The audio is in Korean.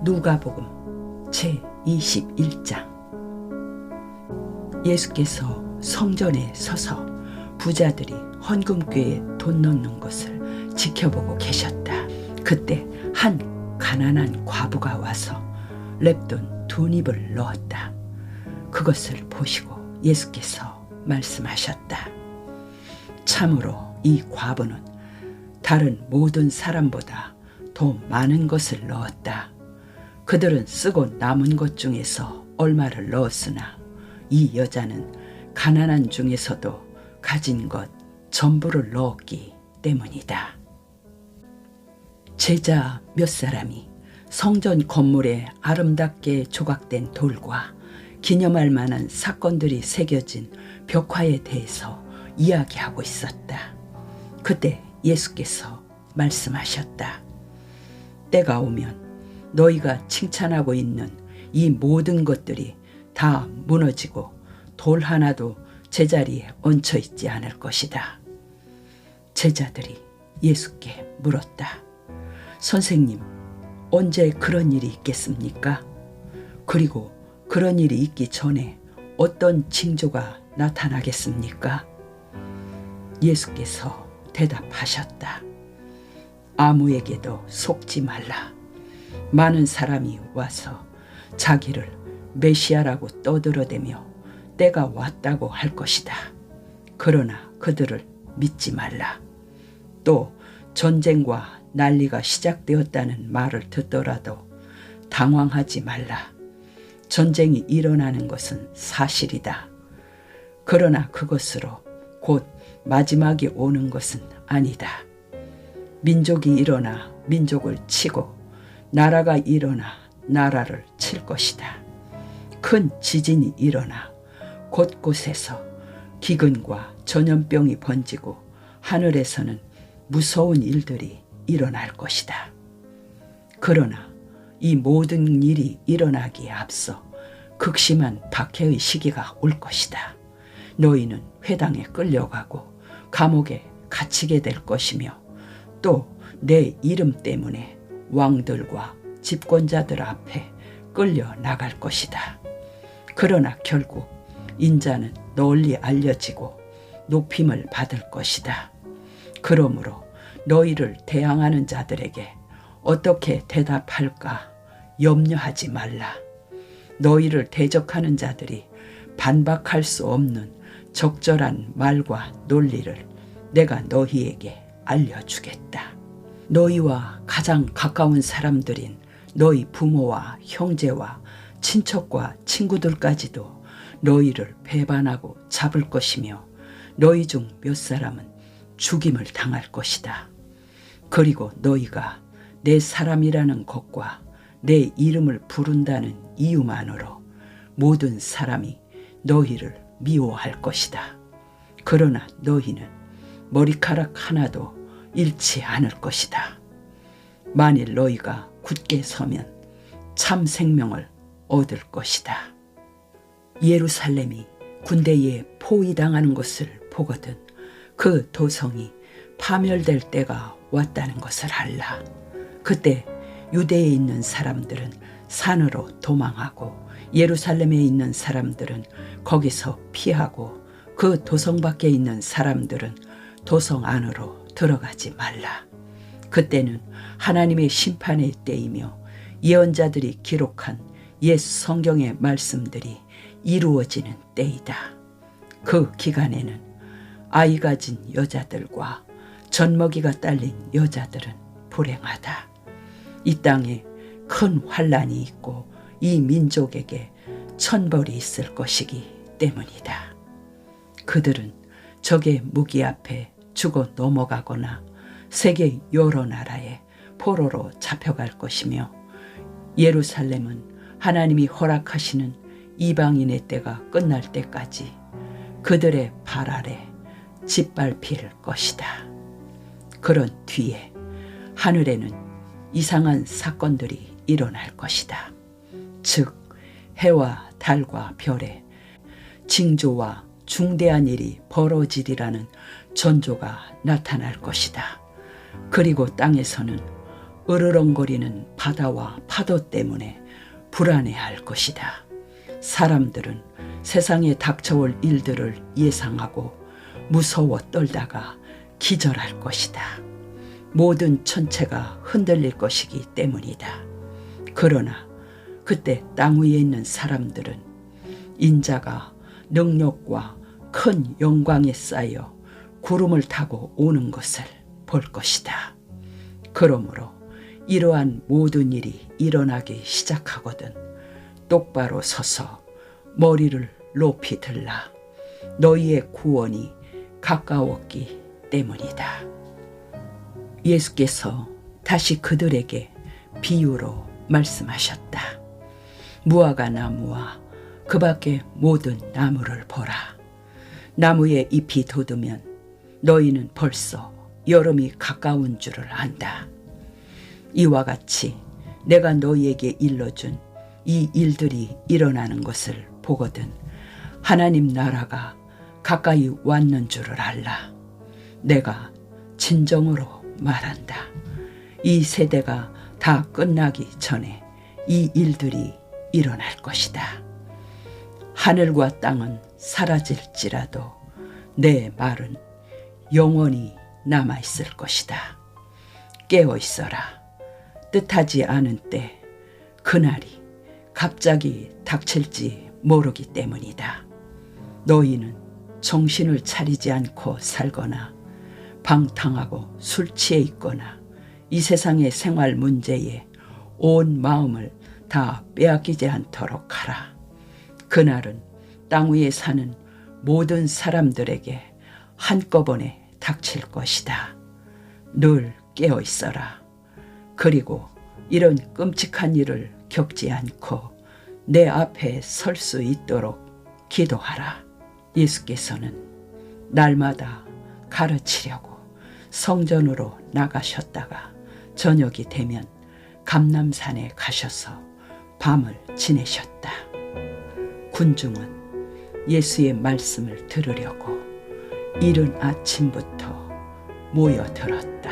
누가복음 제21장. 예수께서 성전에 서서 부자들이 헌금궤에 돈 넣는 것을 지켜보고 계셨다. 그때 한 가난한 과부가 와서 렙돈 2닙을 넣었다. 그것을 보시고 예수께서 말씀하셨다. 참으로 이 과부는 다른 모든 사람보다 더 많은 것을 넣었다. 그들은 쓰고 남은 것 중에서 얼마를 넣었으나 이 여자는 가난한 중에서도 가진 것 전부를 넣었기 때문이다. 제자 몇 사람이 성전 건물에 아름답게 조각된 돌과 기념할 만한 사건들이 새겨진 벽화에 대해서 이야기하고 있었다. 그때 예수께서 말씀하셨다. 때가 오면 너희가 칭찬하고 있는 이 모든 것들이 다 무너지고 돌 하나도 제자리에 얹혀 있지 않을 것이다. 제자들이 예수께 물었다. 선생님, 언제 그런 일이 있겠습니까? 그리고 그런 일이 있기 전에 어떤 징조가 나타나겠습니까? 예수께서 대답하셨다. 아무에게도 속지 말라. 많은 사람이 와서 자기를 메시아라고 떠들어대며 때가 왔다고 할 것이다. 그러나 그들을 믿지 말라. 또 전쟁과 난리가 시작되었다는 말을 듣더라도 당황하지 말라. 전쟁이 일어나는 것은 사실이다. 그러나 그것으로 곧 마지막이 오는 것은 아니다. 민족이 일어나 민족을 치고 나라가 일어나 나라를 칠 것이다. 큰 지진이 일어나 곳곳에서 기근과 전염병이 번지고 하늘에서는 무서운 일들이 일어날 것이다. 그러나 이 모든 일이 일어나기에 앞서 극심한 박해의 시기가 올 것이다. 너희는 회당에 끌려가고 감옥에 갇히게 될 것이며 또 내 이름 때문에 왕들과 집권자들 앞에 끌려 나갈 것이다. 그러나 결국 인자는 널리 알려지고 높임을 받을 것이다. 그러므로 너희를 대항하는 자들에게 어떻게 대답할까 염려하지 말라. 너희를 대적하는 자들이 반박할 수 없는 적절한 말과 논리를 내가 너희에게 알려주겠다. 너희와 가장 가까운 사람들인 너희 부모와 형제와 친척과 친구들까지도 너희를 배반하고 잡을 것이며 너희 중 몇 사람은 죽임을 당할 것이다. 그리고 너희가 내 사람이라는 것과 내 이름을 부른다는 이유만으로 모든 사람이 너희를 미워할 것이다. 그러나 너희는 머리카락 하나도 잃지 않을 것이다. 만일 너희가 굳게 서면 참 생명을 얻을 것이다. 예루살렘이 군대에 포위당하는 것을 보거든 그 도성이 파멸될 때가 왔다는 것을 알라. 그때 유대에 있는 사람들은 산으로 도망하고 예루살렘에 있는 사람들은 거기서 피하고 그 도성 밖에 있는 사람들은 도성 안으로 들어가지 말라. 그때는 하나님의 심판의 때이며 예언자들이 기록한 옛 성경의 말씀들이 이루어지는 때이다. 그 기간에는 아이 가진 여자들과 젖먹이가 딸린 여자들은 불행하다. 이 땅에 큰 환난이 있고 이 민족에게 천벌이 있을 것이기 때문이다. 그들은 적의 무기 앞에 죽어 넘어가거나 세계 여러 나라에 포로로 잡혀갈 것이며 예루살렘은 하나님이 허락하시는 이방인의 때가 끝날 때까지 그들의 발 아래 짓밟힐 것이다. 그런 뒤에 하늘에는 이상한 사건들이 일어날 것이다. 즉 해와 달과 별에 징조와 중대한 일이 벌어지리라는 전조가 나타날 것이다. 그리고 땅에서는 으르렁거리는 바다와 파도 때문에 불안해할 것이다. 사람들은 세상에 닥쳐올 일들을 예상하고 무서워 떨다가 기절할 것이다. 모든 천체가 흔들릴 것이기 때문이다. 그러나 그때 땅 위에 있는 사람들은 인자가 능력과 큰 영광에 쌓여 구름을 타고 오는 것을 볼 것이다. 그러므로 이러한 모든 일이 일어나기 시작하거든 똑바로 서서 머리를 높이 들라. 너희의 구원이 가까웠기 때문이다. 예수께서 다시 그들에게 비유로 말씀하셨다. 무화과 나무와 그 밖의 모든 나무를 보라. 나무에 잎이 돋으면 너희는 벌써 여름이 가까운 줄을 안다. 이와 같이 내가 너희에게 일러준 이 일들이 일어나는 것을 보거든 하나님 나라가 가까이 왔는 줄을 알라. 내가 진정으로 말한다. 이 세대가 다 끝나기 전에 이 일들이 일어날 것이다. 하늘과 땅은 사라질지라도 내 말은 영원히 남아있을 것이다. 깨어 있어라. 뜻하지 않은 때 그날이 갑자기 닥칠지 모르기 때문이다. 너희는 정신을 차리지 않고 살거나 방탕하고 술 취해 있거나 이 세상의 생활 문제에 온 마음을 다 빼앗기지 않도록 하라. 그날은 땅 위에 사는 모든 사람들에게 한꺼번에 닥칠 것이다. 늘 깨어 있어라. 그리고 이런 끔찍한 일을 겪지 않고 내 앞에 설 수 있도록 기도하라. 예수께서는 날마다 가르치려고 성전으로 나가셨다가 저녁이 되면 감람산에 가셔서 밤을 지내셨다. 군중은 예수의 말씀을 들으려고 이른 아침부터 모여들었다.